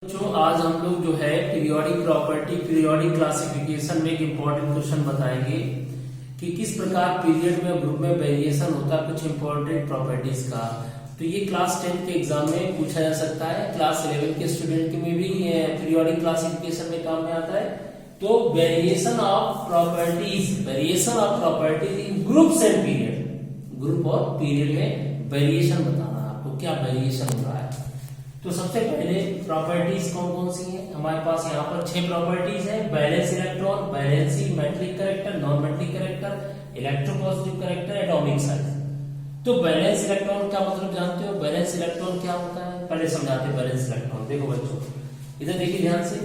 बच्चों आज हम लोग जो है पीरियोडिक प्रॉपर्टी पीरियोडिक क्लासिफिकेशन में एक इम्पोर्टेंट क्वेश्चन बताएंगे कि किस प्रकार पीरियड में ग्रुप में वेरिएशन होता है कुछ इम्पोर्टेंट प्रॉपर्टीज का। तो ये क्लास 10 के एग्जाम में पूछा जा सकता है, क्लास 11 के स्टूडेंट में भी पीरियोडिक क्लासिफिकेशन में काम में आता है। तो variation of properties in groups and period, group और पीरियड में वेरिएशन बताना आपको क्या वेरिएशन हो रहा है। तो सबसे पहले प्रॉपर्टीज कौन कौन सी हैं हमारे पास, यहाँ पर 6 प्रॉपर्टीज है। Balance electron, valency, metallic character, non metallic character, electropositive character, atomic size. तो बैलेंस इलेक्ट्रॉन का मतलब जानते हो, बैलेंस इलेक्ट्रॉन क्या होता है पहले समझाते हैं। बैलेंस इलेक्ट्रॉन देखो बच्चों, इधर देखिए ध्यान से।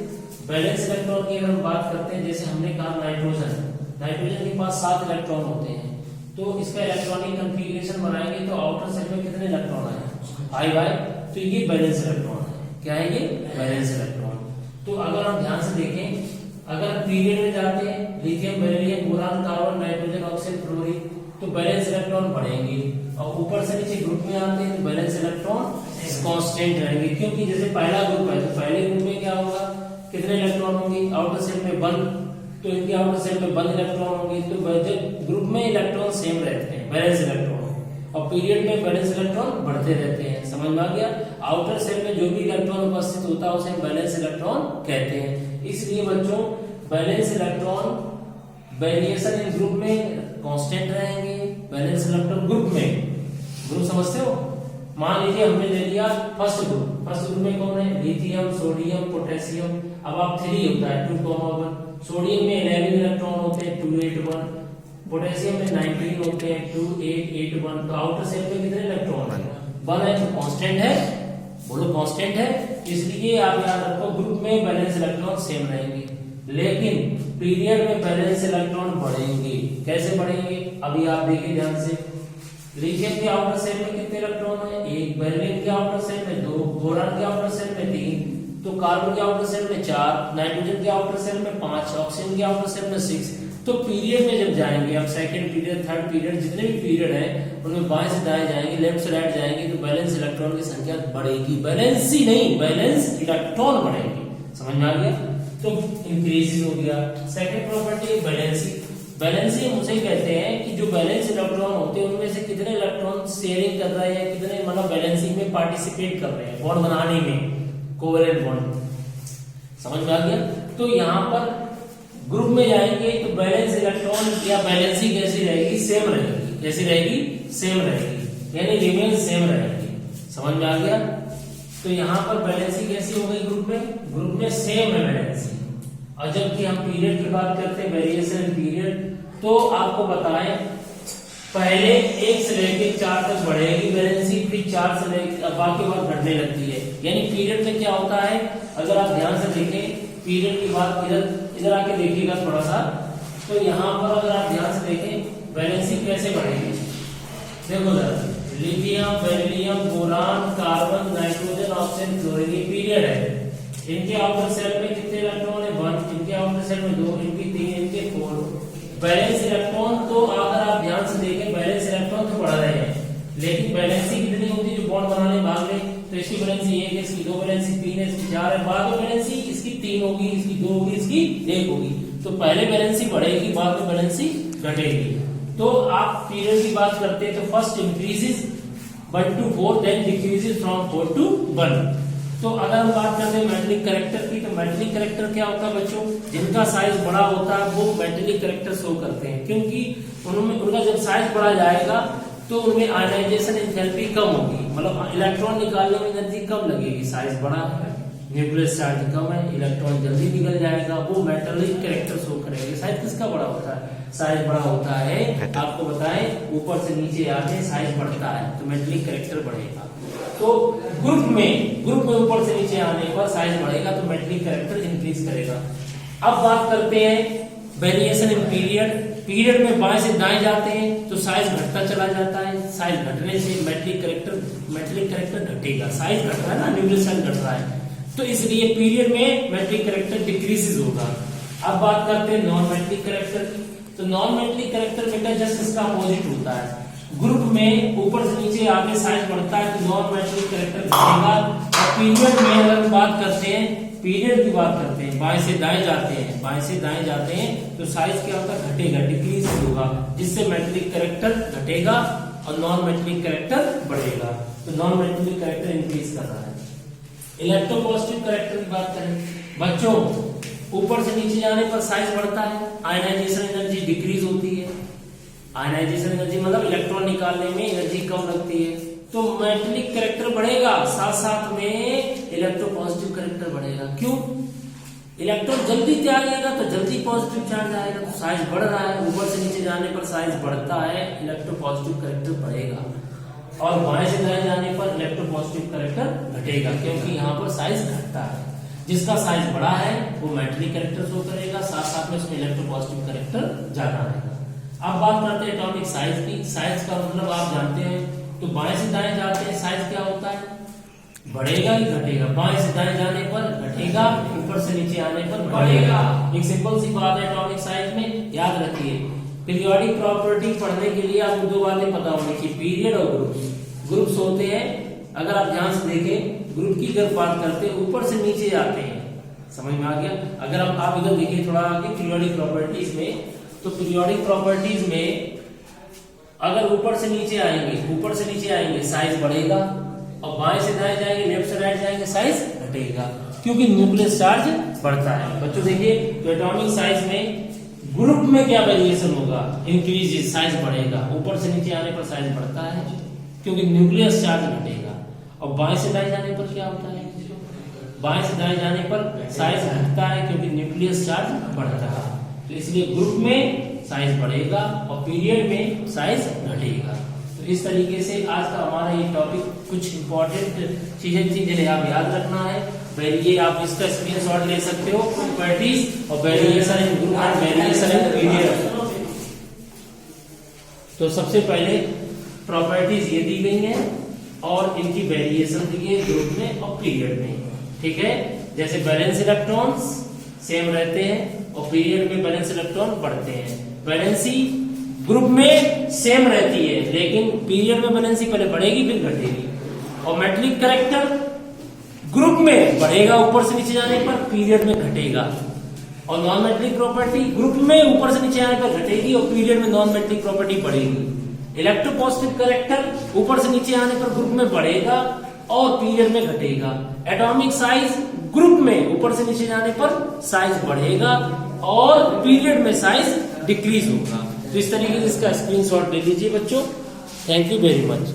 बैलेंस इलेक्ट्रॉन की अगर हम बात करते हैं, जैसे हमने कहा नाइट्रोजन के पास 7 इलेक्ट्रॉन होते हैं, तो इसका इलेक्ट्रॉनिक कॉन्फ़िगरेशन बनाएंगे तो आउटर सेट में कितने इलेक्ट्रॉन आए, I, तो ये बैलेंस इलेक्ट्रॉन है। क्या है ये? Balance electron. तो अगर हम ध्यान से देखें, अगर पीरियड में जाते हैं lithium, beryllium, boron, carbon, nitrogen, oxygen, fluorine, तो बैलेंस इलेक्ट्रॉन बढ़ेंगे। और ऊपर से नीचे ग्रुप में आते हैं तो बैलेंस इलेक्ट्रॉन कांस्टेंट रहेंगे, क्योंकि जैसे पहला ग्रुप है तो पहले ग्रुप में क्या होगा, कितने इलेक्ट्रॉन होंगे, आउटर सेट में 1, तो इनके आउटर सेट में 1 इलेक्ट्रॉन होंगे। तो ग्रुप में इलेक्ट्रॉन सेम रहते हैं, बैलेंस इलेक्ट्रॉन, और पीरियड में बैलेंस इलेक्ट्रॉन बढ़ते रहते हैं। समझ में आ गया? आउटर सेल में जो भी इलेक्ट्रॉन उपस्थित होता है उसे बैलेंस इलेक्ट्रॉन कहते हैं। इसलिए बच्चों balance electron variation in group में कांस्टेंट रहेंगे। बैलेंस इलेक्ट्रॉन ग्रुप समझते हो, मान लीजिए हमने ले लिया फर्स्ट ग्रुप में कौन है, लिथियम, सोडियम, पोटेशियम। अब आप 3 होता है 2,1, सोडियम में 11 इलेक्ट्रॉन होते हैं 2, 8, 1, पोटेशियम में 19 होते हैं 2, 8, 8, 1। तो आउटर सेल में कितने इलेक्ट्रॉन है, 1 है, तो कांस्टेंट है, बोलो कांस्टेंट है। इसलिए आप याद रखो ग्रुप में बैलेंस इलेक्ट्रॉन सेम रहेंगे, लेकिन पीरियड में बैलेंस इलेक्ट्रॉन बढ़ेंगे। कैसे बढ़ेंगे, अभी आप देखिए ध्यान से। लिथियम के आउटर सेल में कितने इलेक्ट्रॉन है, 1, बेरिलियम के आउटर सेल में 2, बोरान के आउटर सेल में 3, तो कार्बन के आउटर सेल में 4, नाइट्रोजन के आउटर सेल में 5, ऑक्सीजन के आउटर सेल में 6। तो पीरियड में जब जाएंगे आप, सेकंड पीरियड, थर्ड पीरियड, जितने भी पीरियड है उनमें बाएं से दाएं जाएंगे, लेफ्ट से राइट जाएंगे, तो बैलेंस इलेक्ट्रॉन की संख्या बढ़ेगी। बैलेंसी नहीं, बैलेंस इलेक्ट्रॉन बढ़ेंगे। समझ में आ गया? तो इंक्रीज हो गया। Second property valency. बैलेंसी हम उसे कहते हैं कि जो बैलेंस इलेक्ट्रॉन होते हैं उनमें से कितने इलेक्ट्रॉन शेयरिंग कर रहे हैं, कितने मतलब बैलेंसिंग में पार्टिसिपेट कर रहे हैं, बॉन्ड बनाने में, कोवेलेंट बॉन्ड। समझ में आ गया? तो यहाँ पर ग्रुप में जाएंगे तो बैलेंस इलेक्ट्रॉन या बैलेंसी कैसी रहेगी, सेम रहेगी। कैसी रहेगी? सेम रहेगी, यानी रिमेन सेम रहेगी। समझ में आ गया? तो यहाँ पर बैलेंसी कैसी हो गई, ग्रुप में सेम है बैलेंसी। और जबकि हम पीरियड की बात करते हैं, वेरिएशन पीरियड, तो आपको बताएं पहले 1 से लेकर 4 तक बढ़ेगी बैलेंसी, फिर 4 से लेकर बाकी बात घटने लगती है। यानी पीरियड में क्या होता है, अगर आप ध्यान से देखें पीरियड की बात, इधर आके देखिएगा थोड़ा सा, तो यहाँ पर अगर आप ध्यान से देखें बैलेंसी कैसे बढ़ेगी। देखो जरा, lithium, beryllium, boron, carbon, nitrogen, oxygen, fluorine, ये पीरियड है। इनके आउटर सेल में कितने इलेक्ट्रॉन है, 1, इनके आउटर सेल में 2, इनकी 3, इनके 4। बैलेंस इलेक्ट्रॉन तो अगर आप ध्यान से देखें बैलेंस इलेक्ट्रॉन तो बढ़ रहे हैं, लेकिन बैलेंसी कितनी होती है, जो बॉन्ड बनाने भाग रहे, तो इसकी बैलेंसी 1 है, इसकी 2 बैलेंसी 3 है, इसकी 4 है, बाद में बैलेंसी इसकी 3 होगी, इसकी 2 होगी, इसकी 1 होगी। तो पहले बैलेंसी बढ़ेगी, बाद में बैलेंसी घटेगी। तो आप पीरियड की बात करते हैं तो first increases 1 to 4, then decreases from 4 to 1। तो अगर हम बात करते हैं मेटलिक करेक्टर की, तो मेटलिक करेक्टर क्या होता है बच्चों, जिनका साइज बड़ा होता है वो मेटलिक करेक्टर शो करते हैं, क्योंकि उनका जब साइज बढ़ा जाएगा तो उनमें आयनाइजेशन एंथैल्पी कम होगी, मतलब इलेक्ट्रॉन निकालने में एनर्जी कम लगेगी। साइज बड़ा है, न्यूक्लियस चार्ज कम है, इलेक्ट्रॉन जल्दी निकल जाएगा, वो मेटलिक करेक्टर शो करेंगे। साइज किसका बड़ा होता है, साइज बड़ा होता है, आपको बताएं ऊपर से नीचे आके साइज बढ़ता है तो मेटलिक करेक्टर बढ़ेगा। तो ग्रुप में ऊपर से नीचे आने पर साइज बढ़ेगा तो मेटलिक करेक्टर इंक्रीज करेगा। अब बात करते हैं वेरिएशन इन पीरियड में बाएं से दाएं जाते हैं तो साइज घटता चला जाता है, साइज घटने से मेटलिक करेक्टर घटेगा। साइज घट रहा है ना, न्यूक्लियस साइज घट रहा है, तो इसलिए पीरियड में मेटलिक करेक्टर डिक्रीजेस होगा। अब बात करते हैं नॉन मेटलिक करेक्टर की, तो नॉन मेटलिक करेक्टर बेटा जस्ट इसका अपोजिट होता है। ग्रुप में ऊपर से नीचे आगे साइज बढ़ता है तो नॉन मेटलिक करेक्टर घटेगा, पीरियड में अगर बात करते हैं, पीरियड की बात करते हैं, बाएं से दाएं जाते हैं, बाएं से दाएं जाते हैं तो साइज क्या होता है, घटेगा, डिक्रीज होगा, जिससे मेटेलिक कैरेक्टर घटेगा और नॉन मेटेलिक कैरेक्टर बढ़ेगा। तो नॉन मेटेलिक कैरेक्टर इंक्रीज कर रहा है। इलेक्ट्रोपॉजिटिव कैरेक्टर की बात करें बच्चों, ऊपर से नीचे जाने पर साइज बढ़ता है, आयनाइजेशन एनर्जी डिक्रीज होती है। आयनाइजेशन एनर्जी मतलब इलेक्ट्रॉन निकालने में एनर्जी कम लगती है, तो मेटेलिक कैरेक्टर बढ़ेगा, साथ साथ में इलेक्ट्रोपॉजिटिव कैरेक्टर बढ़ेगा। क्यों? इलेक्ट्रॉन जल्दी त्यागेगा तो जल्दी पॉजिटिव चार्ज आएगा, तो साइज बढ़ रहा है, ऊपर से नीचे जाने पर साइज बढ़ता है, इलेक्ट्रोपॉजिटिव कैरेक्टर बढ़ेगा। और बाएं से दाएं जाने पर इलेक्ट्रोपॉजिटिव कैरेक्टर घटेगा, क्योंकि यहाँ पर साइज घटता है। जिसका साइज बड़ा है वो मेटेलिक कैरेक्टर शो करेगा, साथ साथ में उसमें इलेक्ट्रोपॉजिटिव कैरेक्टर ज्यादा आएगा। अब बात करते हैं एटॉमिक साइज की। साइज का मतलब आप जानते हैं, तो बाएं से दाएं जाते हैं साइज क्या होता है, बढ़ेगा ही घटेगा। बाएं से दाएं जाने पर घटेगा, ऊपर से नीचे आने पर बढ़ेगा। एक सिंपल सी बात है एटॉमिक साइज में, याद रखिए। पीरियोडिक प्रॉपर्टी पढ़ने के लिए आपको दो बातें पता होनी चाहिए, पीरियड और ग्रुप्स। ग्रुप्स होते हैं, अगर आप ध्यान से देखें, ग्रुप की अगर बात करते हैं ऊपर से नीचे जाते हैं, समझ में आ गया। अगर आप इधर देखिए थोड़ा आगे पीरियोडिक प्रॉपर्टीज में, तो पीरियोडिक प्रॉपर्टीज में अगर ऊपर से नीचे आएंगे साइज बढ़ेगा, और बाएं से दाएं जाएंगे, लेफ्ट से राइट जाएंगे, साइज घटेगा, क्योंकि न्यूक्लियस चार्ज बढ़ता है। बच्चों देखिए, तो एटॉमिक साइज में ग्रुप में क्या वेरिएशन होगा, इंक्रीज, साइज बढ़ेगा। ऊपर से नीचे आने पर साइज बढ़ता है, क्योंकि न्यूक्लियस चार्ज घटेगा। और बाएं से दाएं जाने पर क्या होता है, बाएं से दाएं जाने पर साइज घटता है, क्योंकि न्यूक्लियस चार्ज बढ़ता है। तो इसलिए ग्रुप में साइज बढ़ेगा और पीरियड में साइज घटेगा। तो इस तरीके से आज का हमारा ये टॉपिक, कुछ इंपॉर्टेंट चीजें थी जिन्हें आप याद रखना है। ये आप इसका स्क्रीनशॉट ले सकते हो, प्रॉपर्टीज और variation in group and variation in period. तो सबसे पहले प्रॉपर्टीज ये दी गई हैं और इनकी वेरिएशन दी गई ग्रुप में और पीरियड में, ठीक है। जैसे बैलेंस इलेक्ट्रॉन्स सेम रहते हैं और पीरियड में बैलेंस इलेक्ट्रॉन बढ़ते हैं। बैलेंसी ग्रुप में सेम रहती है, लेकिन पीरियड में बैलेंसी पहले बढ़ेगी फिर घटेगी। और मेटेलिक कैरेक्टर ग्रुप में बढ़ेगा ऊपर से नीचे जाने पर, पीरियड में घटेगा। और नॉन मेटेलिक प्रॉपर्टी ग्रुप में ऊपर से नीचे आने पर घटेगी और पीरियड में नॉन मेटेलिक प्रॉपर्टी बढ़ेगी। इलेक्ट्रोपॉजिटिव कैरेक्टर ऊपर से नीचे आने पर ग्रुप में बढ़ेगा और पीरियड में घटेगा। एटॉमिक साइज ग्रुप में ऊपर से नीचे जाने पर साइज बढ़ेगा और पीरियड में साइज डिक्रीज होगा। तो इस तरीके से इसका स्क्रीनशॉट ले लीजिए बच्चों। Thank you very much.